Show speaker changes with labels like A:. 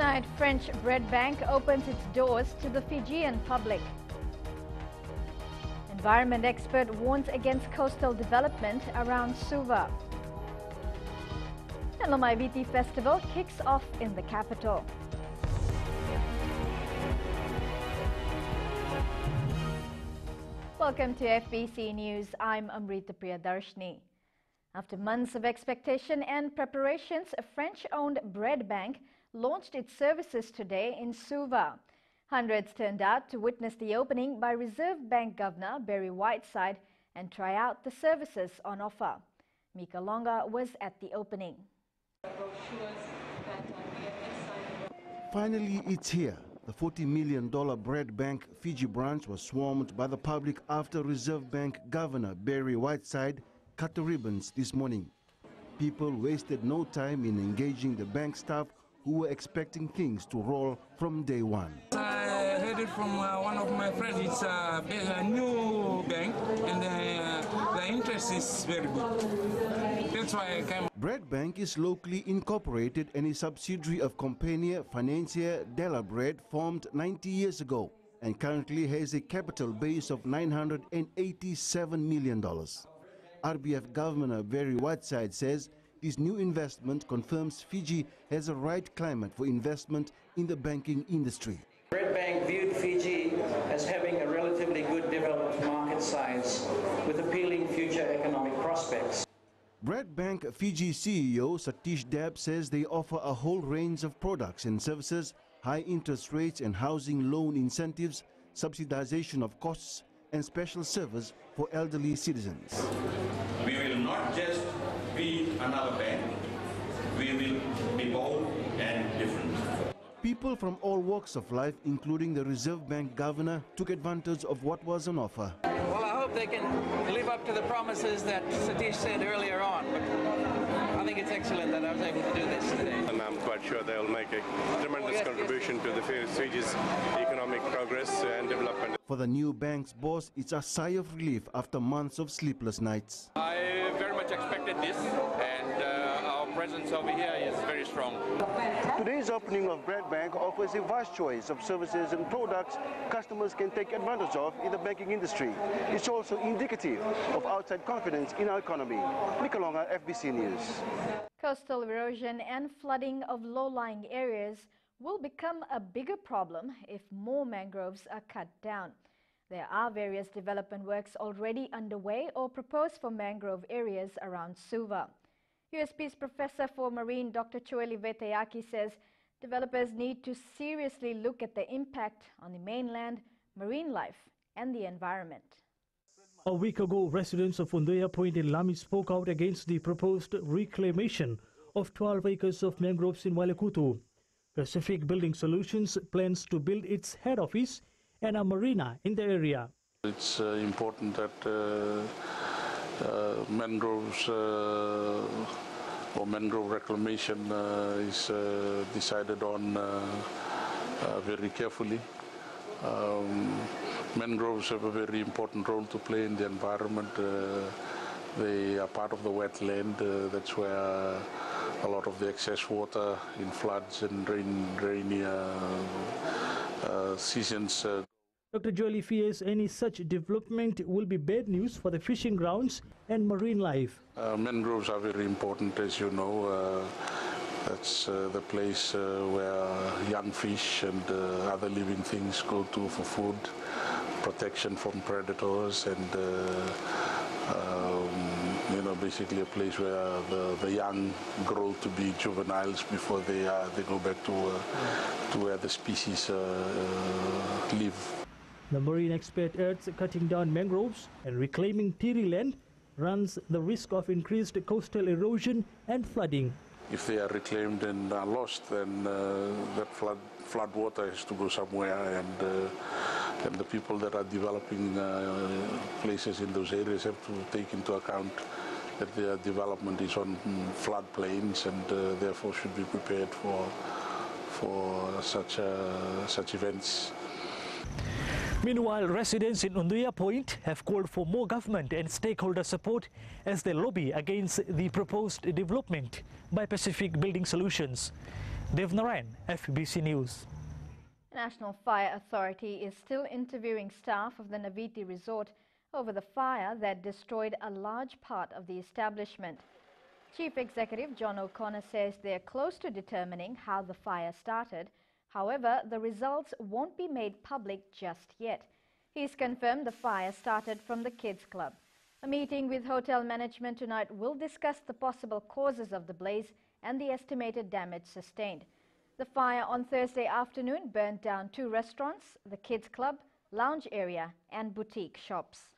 A: Tonight, French bread bank opens its doors to the Fijian public. Environment expert warns against coastal development around Suva. And Lomai Viti Festival kicks off in the capital. Welcome to FBC News. I'm Amrita Priyadarshini. After months of expectation and preparations, a French-owned bread bank launched its services today in Suva. Hundreds turned out to witness the opening by Reserve Bank Governor Barry Whiteside and try out the services on offer. Mika Longa was at the opening.
B: Finally, it's here. The $40 million bread bank Fiji branch was swarmed by the public after Reserve Bank Governor Barry Whiteside cut the ribbons this morning. People wasted no time in engaging the bank staff who were expecting things to roll from day one.
C: I heard it from one of my friends. It's a new bank and the interest is very good. That's why I came.
B: Bread Bank is locally incorporated and a subsidiary of Compagnia Financiera della Bread, formed 90 years ago, and currently has a capital base of $987 million. RBF Governor Barry Whiteside says this new investment confirms Fiji has a right climate for investment in the banking industry.
D: Bread Bank viewed Fiji as having a relatively good developed market size with appealing future economic prospects.
B: Bread Bank Fiji CEO Satish Deb says they offer a whole range of products and services, high interest rates and housing loan incentives, subsidization of costs, and special service for elderly citizens.
E: We will not just be another bank, we will be bold and different.
B: People from all walks of life, including the Reserve Bank Governor, took advantage of what was on offer.
D: Well, I hope they can live up to the promises that Satish said earlier on. But I think it's excellent that I was able to do this today.
F: And I'm quite sure they'll make a tremendous contribution to the Fiji's economic progress and development.
B: For the new bank's boss, it's a sigh of relief after months of sleepless nights.
G: I very much expected this, and our presence over here is very strong.
B: Today's opening of Bread Bank offers a vast choice of services and products customers can take advantage of in the banking industry. It's also indicative of outside confidence in our economy. Mika Longa, FBC News.
A: Coastal erosion and flooding of low-lying areas will become a bigger problem if more mangroves are cut down. There are various development works already underway or proposed for mangrove areas around Suva. USP's Professor for Marine Dr. Choeli Vetayaki says developers need to seriously look at the impact on the mainland, marine life and the environment.
H: A week ago, residents of Unduya Point in Lami spoke out against the proposed reclamation of 12 acres of mangroves in Wailakutu. Pacific Building Solutions plans to build its head office and a marina in the area.
I: It's important that mangroves or mangrove reclamation is decided on very carefully. Mangroves have a very important role to play in the environment. They are part of the wetland. That's where a lot of the excess water in floods and rainy seasons.
H: Dr. Joeli fears any such development will be bad news for the fishing grounds and marine life.
I: Mangroves are very important, as you know. That's the place where young fish and other living things go to for food, protection from predators, and basically a place where the young grow to be juveniles before they go back to where the species live.
H: The marine expert urges cutting down mangroves and reclaiming Tiri land runs the risk of increased coastal erosion and flooding.
I: If they are reclaimed and are lost, then that flood water has to go somewhere, and the people that are developing places in those areas have to take into account that their development is on floodplains and therefore should be prepared for such events.
H: Meanwhile, residents in Unduya Point have called for more government and stakeholder support as they lobby against the proposed development by Pacific Building Solutions. Dev Narayan, FBC News.
A: The National Fire Authority is still interviewing staff of the Naviti Resort over the fire that destroyed a large part of the establishment. Chief Executive John O'Connor says they are close to determining how the fire started. However, the results won't be made public just yet. He's confirmed the fire started from the Kids Club. A meeting with hotel management tonight will discuss the possible causes of the blaze and the estimated damage sustained. The fire on Thursday afternoon burned down 2 restaurants, the Kids Club, lounge area and boutique shops.